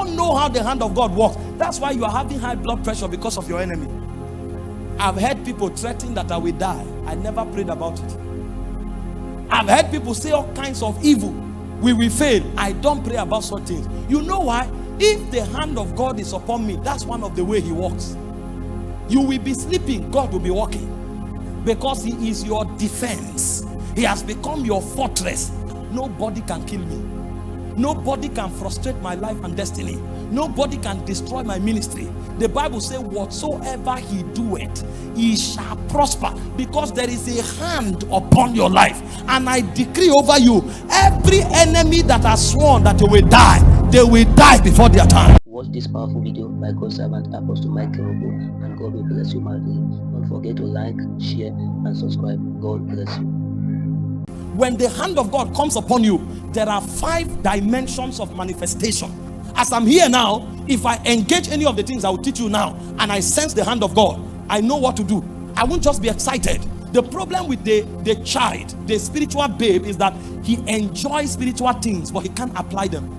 don't know how the hand of God works. That's why you are having high blood pressure, because of your enemy. I've heard people threaten that I will die. I never prayed about it. I've heard people say all kinds of evil. We will fail. I don't pray about such things. You know why? If the hand of God is upon me, that's one of the way he works. You will be sleeping, God will be walking. Because he is your defense. He has become your fortress. Nobody can kill me. Nobody can frustrate my life and destiny. Nobody can destroy my ministry. The Bible says, whatsoever he doeth, he shall prosper, because there is a hand upon your life. And I decree over you, every enemy that has sworn that they will die before their time. Watch this powerful video by God's servant Apostle Michael Orokpo, and God will bless you mightily. Don't forget to like, share, and subscribe. God bless you. When the hand of God comes upon you, there are 5 dimensions of manifestation. As I'm here now, if I engage any of the things I will teach you now, and I sense the hand of God, I know what to do. I won't just be excited. The problem with the child, the spiritual babe, is that he enjoys spiritual things, but he can't apply them.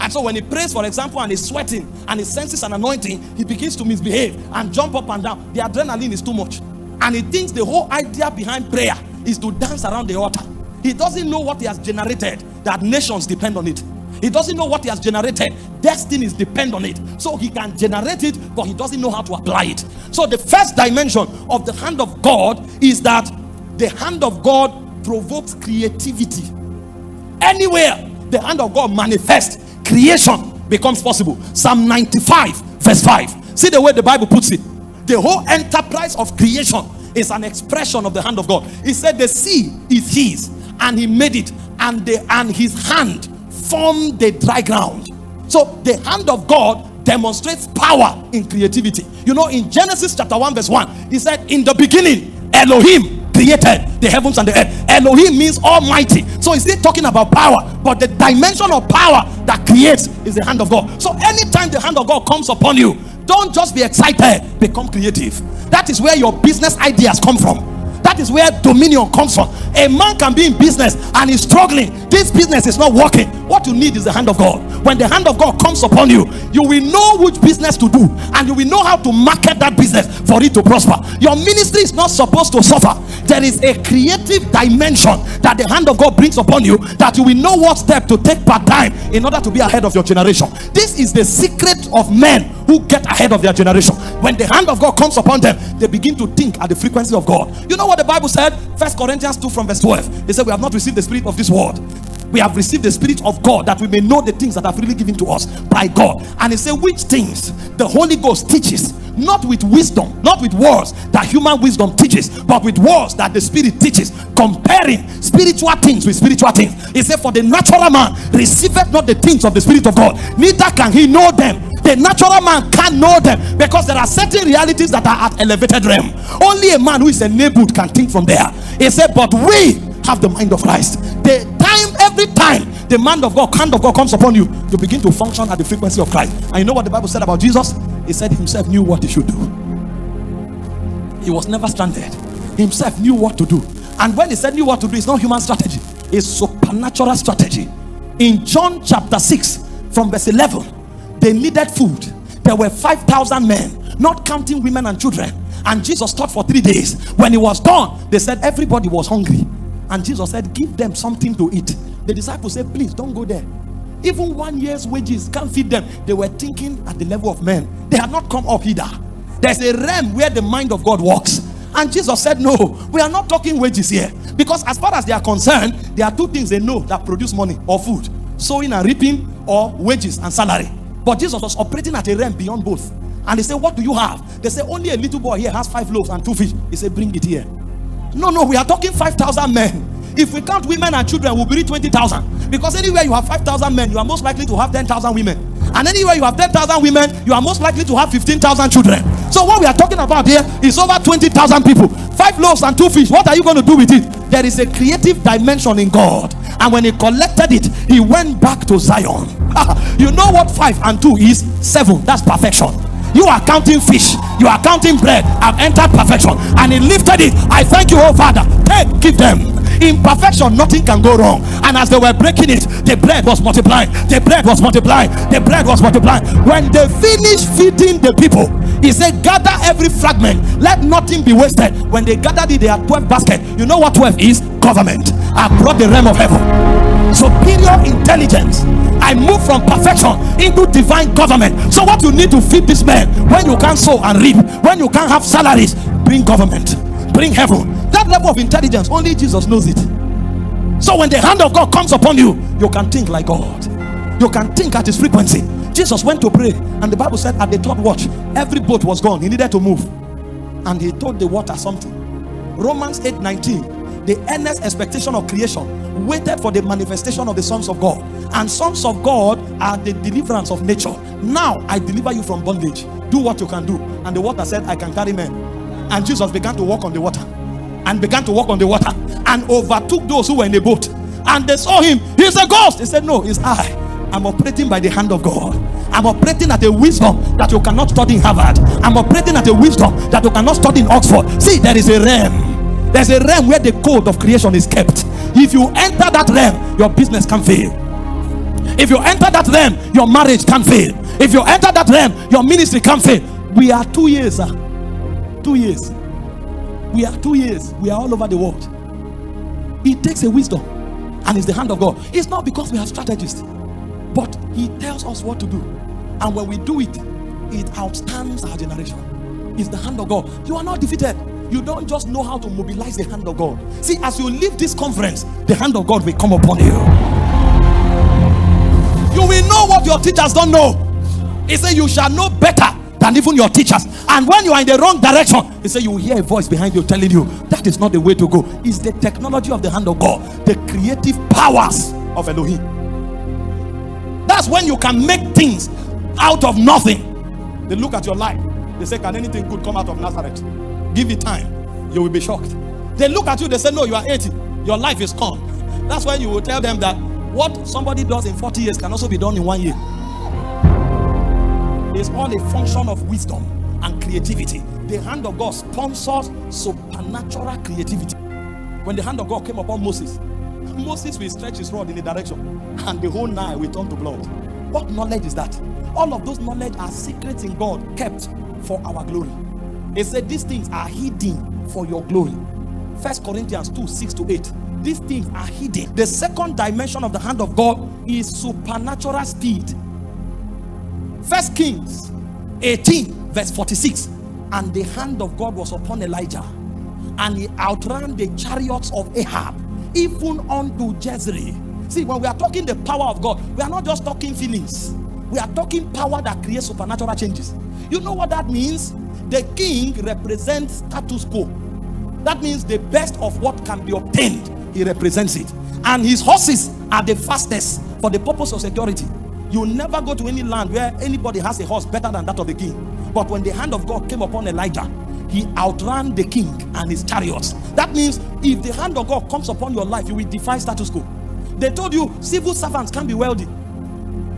And so when he prays, for example, and he's sweating, and he senses an anointing, he begins to misbehave and jump up and down. The adrenaline is too much. And he thinks the whole idea behind prayer is to dance around the altar. He doesn't know what he has generated, that nations depend on it. He doesn't know what he has generated, destinies depend on it. So he can generate it, but he doesn't know how to apply it. So the first dimension of the hand of God is that the hand of God provokes creativity. Anywhere the hand of God manifests, creation becomes possible. Psalm 95 verse 5. See the way the Bible puts it. The whole enterprise of creation is an expression of the hand of God. He said the sea is his, and he made it, and his hand formed the dry ground. So the hand of God demonstrates power in creativity. You know, in Genesis chapter 1 verse 1, he said, in the beginning Elohim created the heavens and the earth. Elohim means almighty. So he's still talking about power, but the dimension of power that creates is the hand of God. So anytime the hand of God comes upon you, don't just be excited, become creative. That is where your business ideas come from. That is where dominion comes from. A man can be in business and he's struggling. This business is not working. What you need is the hand of God. When the hand of God comes upon you, you will know which business to do, and you will know how to market that business for it to prosper. Your ministry is not supposed to suffer. There is a creative dimension that the hand of God brings upon you, that you will know what step to take part time in order to be ahead of your generation. This is the secret of men who get ahead of their generation. When the hand of God comes upon them, they begin to think at the frequency of God. You know what the Bible said? 1 Corinthians 2 from verse 12. They said, we have not received the spirit of this world. We have received the spirit of God, that we may know the things that are freely given to us by God. And he said, which things the Holy Ghost teaches, not with wisdom, not with words that human wisdom teaches, but with words that the Spirit teaches, comparing spiritual things with spiritual things. He said, for the natural man receiveth not the things of the Spirit of God, neither can he know them. The natural man can't know them, because there are certain realities that are at elevated realm. Only a man who is enabled can think from there. He said, but we have the mind of Christ. Every time the hand of God comes upon you, you begin to function at the frequency of Christ. And you know what the Bible said about Jesus? He said himself knew what he should do. He was never stranded. Himself knew what to do. And when he said knew what to do, it's not human strategy, it's supernatural strategy. In John chapter 6 from verse 11, they needed food. There were 5,000 men, not counting women and children. And Jesus taught for 3 days. When he was done, they said everybody was hungry. And Jesus said, give them something to eat. The disciples said, please don't go there. Even 1 year's wages can't feed them. They were thinking at the level of men. They had not come up either. There's a realm where the mind of God works. And Jesus said, no, we are not talking wages here. Because as far as they are concerned, there are 2 things they know that produce money or food: sowing and reaping, or wages and salary. But Jesus was operating at a realm beyond both. And they said, what do you have? They said, only a little boy here has 5 loaves and 2 fish. He said, bring it here. No, we are talking 5,000 men. If we count women and children, we'll be 20,000. Because anywhere you have 5,000 men, you are most likely to have 10,000 women. And anywhere you have 10,000 women, you are most likely to have 15,000 children. So what we are talking about here is over 20,000 people. 5 loaves and 2 fish. What are you going to do with it? There is a creative dimension in God. And when he collected it, he went back to Zion. You know what 5 and 2 is? 7. That's perfection. You are counting fish, you are counting bread. I've entered perfection. And he lifted it. I thank you, oh Father. Take, give them. In perfection, nothing can go wrong. And as they were breaking it, the bread was multiplying. The bread was multiplying. The bread was multiplying. When they finished feeding the people, he said, gather every fragment, let nothing be wasted. When they gathered it, they had 12 baskets. You know what 12 is? Government. I brought the realm of heaven. Superior intelligence. I move from perfection into divine government. So what you need to feed this man, when you can't sow and reap, when you can't have salaries, bring government, bring heaven. That level of intelligence, only Jesus knows it. So when the hand of God comes upon you, you can think like God. You can think at his frequency. Jesus went to pray, and the Bible said at the third watch, every boat was gone. He needed to move, and he told the water something. Romans 8:19, the earnest expectation of creation waited for the manifestation of the sons of God. And sons of God are the deliverance of nature. Now I deliver you from bondage. Do what you can do. And the water said, I can carry men. And Jesus began to walk on the water, and began to walk on the water, and overtook those who were in the boat. And they saw him. He's a ghost. He said, no, it's I. I'm operating by the hand of God. I'm operating at a wisdom that you cannot study in Harvard. I'm operating at a wisdom that you cannot study in Oxford. See, there is a realm. There's a realm where the code of creation is kept. If you enter that realm, your business can fail. If you enter that realm, your marriage can fail. If you enter that realm, your ministry can fail. We are 2 years, 2 years. We are 2 years. We are all over the world. It takes a wisdom, and it's the hand of God. It's not because we have strategists, but he tells us what to do, and when we do it, it outstands our generation. It's the hand of God. You are not defeated. You don't just know how to mobilize the hand of God. See, as you leave this conference, the hand of God will come upon you. You will know what your teachers don't know. He said you shall know better than even your teachers. And when you are in the wrong direction, he said you will hear a voice behind you telling you that is not the way to go. It's the technology of the hand of God, the creative powers of Elohim. That's when you can make things out of nothing. They look at your life, they say, can anything good come out of Nazareth? Give it time, you will be shocked. They look at you, they say, no, you are 80, your life is gone. That's when you will tell them that what somebody does in 40 years can also be done in 1 year. It's all a function of wisdom and creativity. The hand of God sponsors supernatural creativity. When the hand of God came upon Moses, Moses will stretch his rod in a direction, and the whole Nile will turn to blood. What knowledge is that? All of those knowledge are secrets in God, kept for our glory. He said these things are hidden for your glory. 1 Corinthians 2:6-8. These things are hidden. The second dimension of the hand of God is supernatural speed. 1 Kings 18:46. And the hand of God was upon Elijah, and he outran the chariots of Ahab, even unto Jezreel. See, when we are talking the power of God, we are not just talking feelings. We are talking power that creates supernatural changes. You know what that means? The king represents status quo. That means the best of what can be obtained, he represents it. And his horses are the fastest for the purpose of security. You never go to any land where anybody has a horse better than that of the king. But when the hand of God came upon Elijah, he outran the king and his chariots. That means if the hand of God comes upon your life, you will defy status quo. They told you civil servants can be wealthy,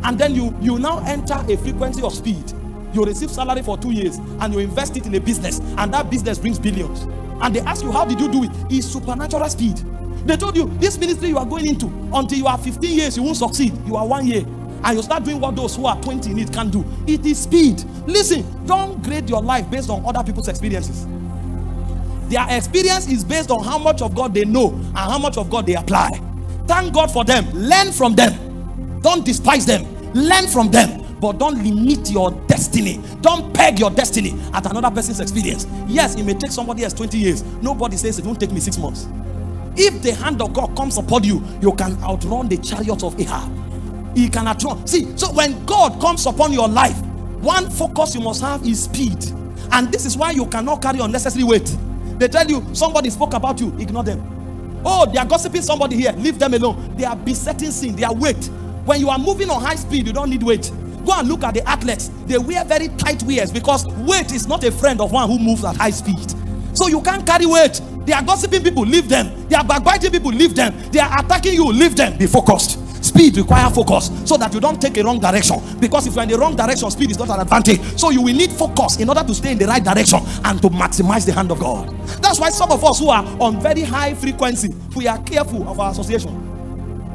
and then you now enter a frequency of speed. You receive salary for 2 years, and you invest it in a business, and that business brings billions. And they ask you, how did you do it? It's supernatural speed. They told you this ministry you are going into, until you are 15 years you won't succeed. You are 1 year, and you start doing what those who are 20 in it can do. It is speed. Listen, don't grade your life based on other people's experiences. Their experience is based on how much of God they know and how much of God they apply. Thank God for them. Learn from them. Don't despise them. Learn from them. But don't limit your destiny. Don't peg your destiny at another person's experience. Yes, it may take somebody else 20 years. Nobody says it won't take me 6 months. If the hand of God comes upon you, you can outrun the chariots of Ahab. He can outrun. See, so when God comes upon your life, one focus you must have is speed. And this is why you cannot carry unnecessary weight. They tell you somebody spoke about you, ignore them. Oh, they are gossiping somebody here, leave them alone. They are besetting sin, they are weight. When you are moving on high speed, you don't need weight. Go and look at the athletes. They wear very tight wears because weight is not a friend of one who moves at high speed. So you can't carry weight. They are gossiping people, leave them. They are backbiting people, leave them. They are attacking you, leave them. Be focused. speed requires focus so that you don't take a wrong direction. Because if you're in the wrong direction, speed is not an advantage. So you will need focus in order to stay in the right direction and to maximize the hand of God. That's why some of us who are on very high frequency, we are careful of our association.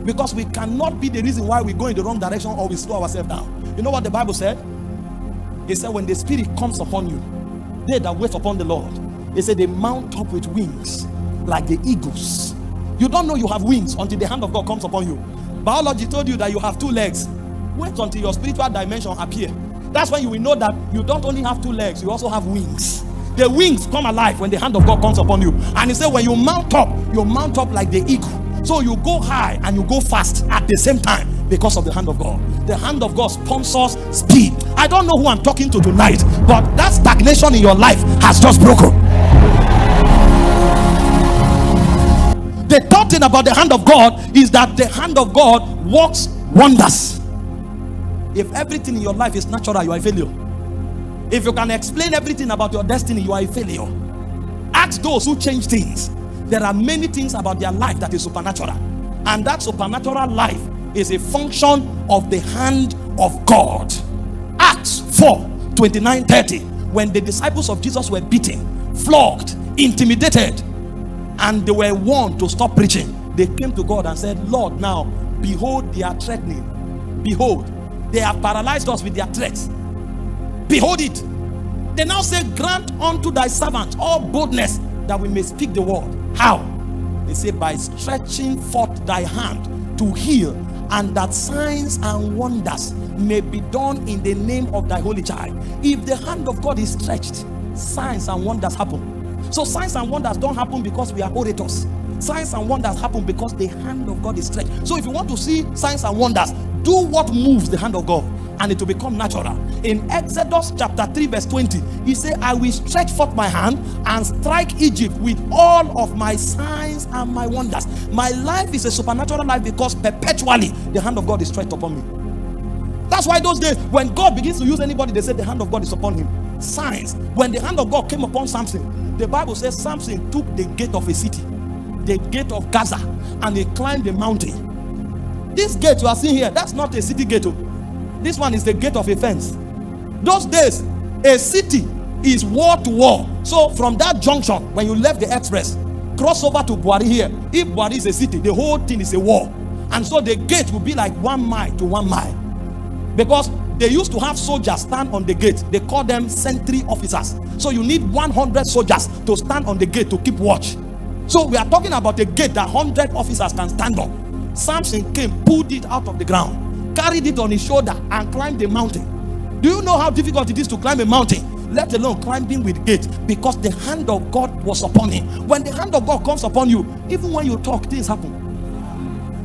Because we cannot be the reason why we go in the wrong direction or we slow ourselves down. You know what the Bible said? It said when the Spirit comes upon you, they that wait upon the Lord, it said they mount up with wings like the eagles. You don't know you have wings until the hand of God comes upon you. Biology told you that you have 2 legs. Wait until your spiritual dimension appear. That's when you will know that you don't only have 2 legs, you also have wings. The wings come alive when the hand of God comes upon you. And he said when you mount up like the eagle. So you go high and you go fast at the same time because of the hand of God. The hand of God sponsors speed. I don't know who I'm talking to tonight, but that stagnation in your life has just broken. The third thing about the hand of God is that the hand of God works wonders. If everything in your life is natural, you are a failure. If you can explain everything about your destiny, you are a failure. Ask those who change things. There are many things about their life that is supernatural, and that supernatural life is a function of the hand of God. Acts 4:29-30, when the disciples of Jesus were beaten, flogged, intimidated, and they were warned to stop preaching, they came to God and said, Lord, now behold, they are threatening. Behold, they have paralyzed us with their threats. Behold it. They now say, grant unto thy servant all boldness that we may speak the word. How? They say, by stretching forth thy hand to heal, and that signs and wonders may be done in the name of thy holy child. If the hand of God is stretched, signs and wonders happen. So signs and wonders don't happen because we are orators. Signs and wonders happen because the hand of God is stretched. So if you want to see signs and wonders, do what moves the hand of God, and it will become natural. In Exodus chapter 3 verse 20, he said, I will stretch forth my hand and strike Egypt with all of my signs and my wonders. My life is a supernatural life because perpetually the hand of God is stretched upon me. That's why those days when God begins to use anybody, they say the hand of God is upon him. Signs. When the hand of God came upon Samson, the Bible says Samson took the gate of a city, the gate of Gaza, and he climbed the mountain. This gate you are seeing here, that's not a city gate. This one is the gate of a fence. Those days, a city is wall to wall. So from that junction, when you left the express, cross over to Buari here. If Buari is a city, the whole thing is a wall. And so the gate will be like 1 mile to 1 mile. Because they used to have soldiers stand on the gate. They call them sentry officers. So you need 100 soldiers to stand on the gate to keep watch. So we are talking about a gate that 100 officers can stand on. Samson came, pulled it out of the ground, carried it on his shoulder, and climbed the mountain. Do you know how difficult it is to climb a mountain, let alone climbing with gate? Because the hand of God was upon him. When the hand of God comes upon you, even when you talk, things happen.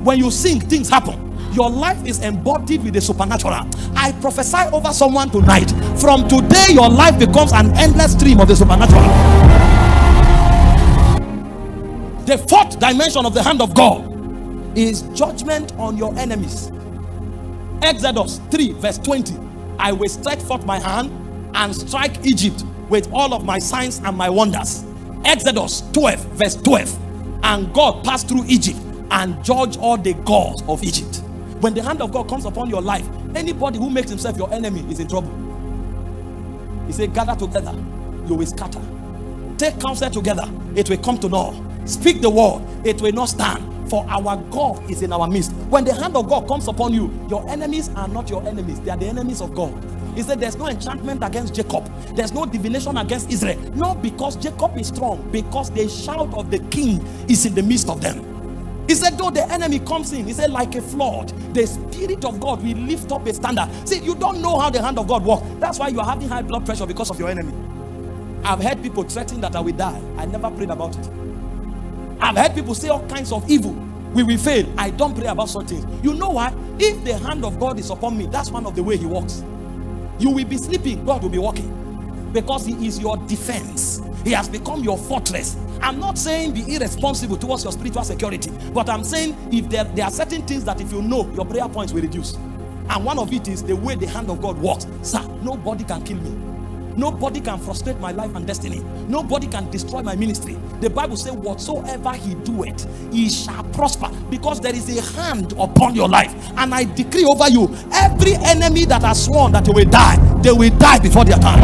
When you sing, things happen. Your life is embodied with the supernatural. I prophesy over someone tonight. From today, your life becomes an endless stream of the supernatural. The fourth dimension of the hand of God is judgment on your enemies. Exodus 3 verse 20, I will stretch forth my hand and strike Egypt with all of my signs and my wonders. Exodus 12 verse 12, and God passed through Egypt and judged all the gods of Egypt. When the hand of God comes upon your life, anybody who makes himself your enemy is in trouble. He said, gather together, you will scatter. Take counsel together, it will come to naught. Speak the word, it will not stand. For our God is in our midst. When the hand of God comes upon you, your enemies are not your enemies, they are the enemies of God. He said there's no enchantment against Jacob, there's no divination against Israel. Not because Jacob is strong, because the shout of the king is in the midst of them. He said though the enemy comes in, he said like a flood, the Spirit of God will lift up a standard. See, you don't know how the hand of God works. That's why you are having high blood pressure, because of your enemy. I've heard people threaten that I will die. I never prayed about it. I've heard people say all kinds of evil. We will fail. I don't pray about such things. You know why? If the hand of God is upon me, that's one of the way he works. You will be sleeping, God will be walking. Because he is your defense. He has become your fortress. I'm not saying be irresponsible towards your spiritual security, but I'm saying if there are certain things that if you know, your prayer points will reduce. And one of it is the way the hand of God works. Sir, nobody can kill me. Nobody can frustrate my life and destiny. Nobody can destroy my ministry. The Bible says, whatsoever he doeth, he shall prosper, because there is a hand upon your life. And I decree over you, every enemy that has sworn that you will die, they will die before their time.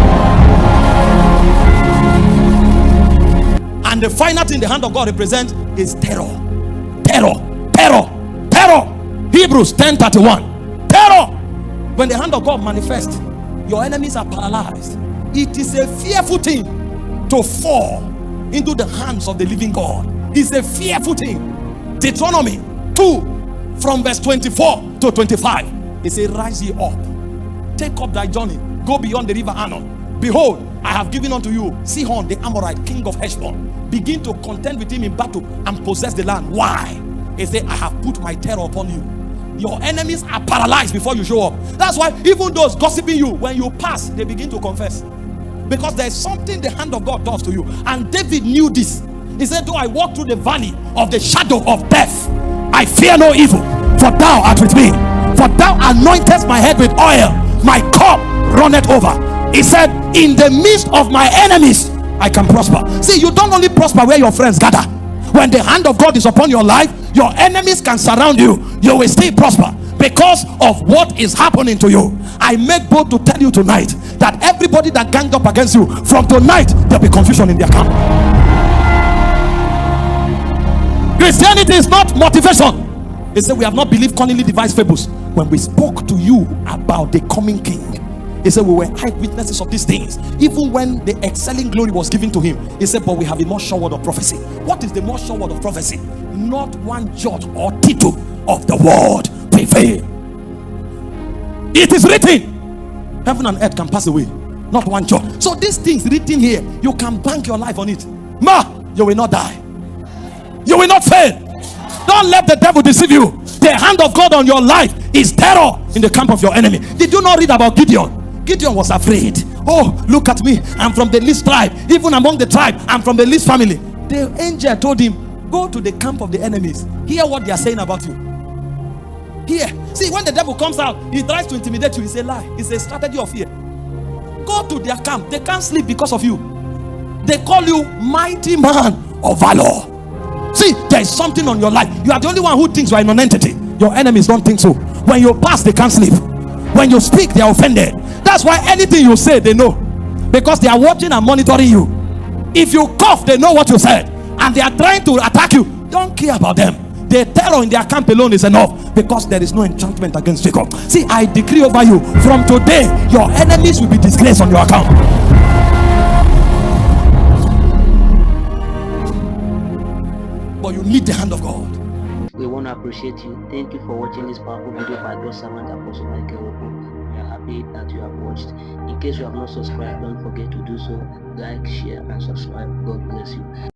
And the final thing the hand of God represents is terror. Terror. Terror. Terror. Hebrews 10:31. Terror. When the hand of God manifests, your enemies are paralyzed. It is a fearful thing to fall into the hands of the living God. It's a fearful thing. Deuteronomy 2 from verse 24 to 25. It says, rise ye up, take up thy journey, go beyond the river Arnon. Behold, I have given unto you Sihon the Amorite, king of Heshbon. Begin to contend with him in battle and possess the land. Why? He said, I have put my terror upon you. Your enemies are paralyzed before you show up. That's why even those gossiping you, when you pass, they begin to confess. Because there is something the hand of God does to you. And David knew this. He said, though I walk through the valley of the shadow of death, I fear no evil, for thou art with me. For thou anointest my head with oil, my cup runneth over. He said, in the midst of my enemies, I can prosper. See, you don't only prosper where your friends gather. When the hand of God is upon your life, your enemies can surround you. You will still prosper because of what is happening to you. I make bold to tell you tonight that everybody that ganged up against you, from tonight there'll be confusion in their camp. Christianity is not motivation. They say we have not believed cunningly devised fables. When we spoke to you about the coming king, he said we were eyewitnesses of these things. Even when the excelling glory was given to him, he said, but we have a more sure word of prophecy. What is the more sure word of prophecy? Not one jot or tittle of the word prevail. It is written, heaven and earth can pass away, not one jot. So these things written here, you can bank your life on it. You will not die. You will not fail. Don't let the devil deceive you. The hand of God on your life is terror in the camp of your enemy. Did you not read about Gideon? Gideon was afraid. Oh, look at me, I'm from the least tribe. Even among the tribe, I'm from the least family. The angel told him, go to the camp of the enemies. Hear what they are saying about you. Here, see, when the devil comes out, he tries to intimidate you. It's a lie. It's a strategy of fear. Go to their camp. They can't sleep because of you. They call you mighty man of valor. See, there is something on your life. You are the only one who thinks you are in an entity. Your enemies don't think so. When you pass, they can't sleep. When you speak, they are offended. That's why anything you say, they know, because they are watching and monitoring you. If you cough, they know what you said, and they are trying to attack you. Don't care about them. The terror in their camp alone is enough, because there is no enchantment against Jacob. See, I decree over you, from today your enemies will be disgraced on your account. But you need the hand of God. We want to appreciate you. Thank you for watching this powerful video by God's servant Apostle Michael Orokpo. We are happy that you have watched. In case you have not subscribed, don't forget to do so. Like, share, and subscribe. God bless you.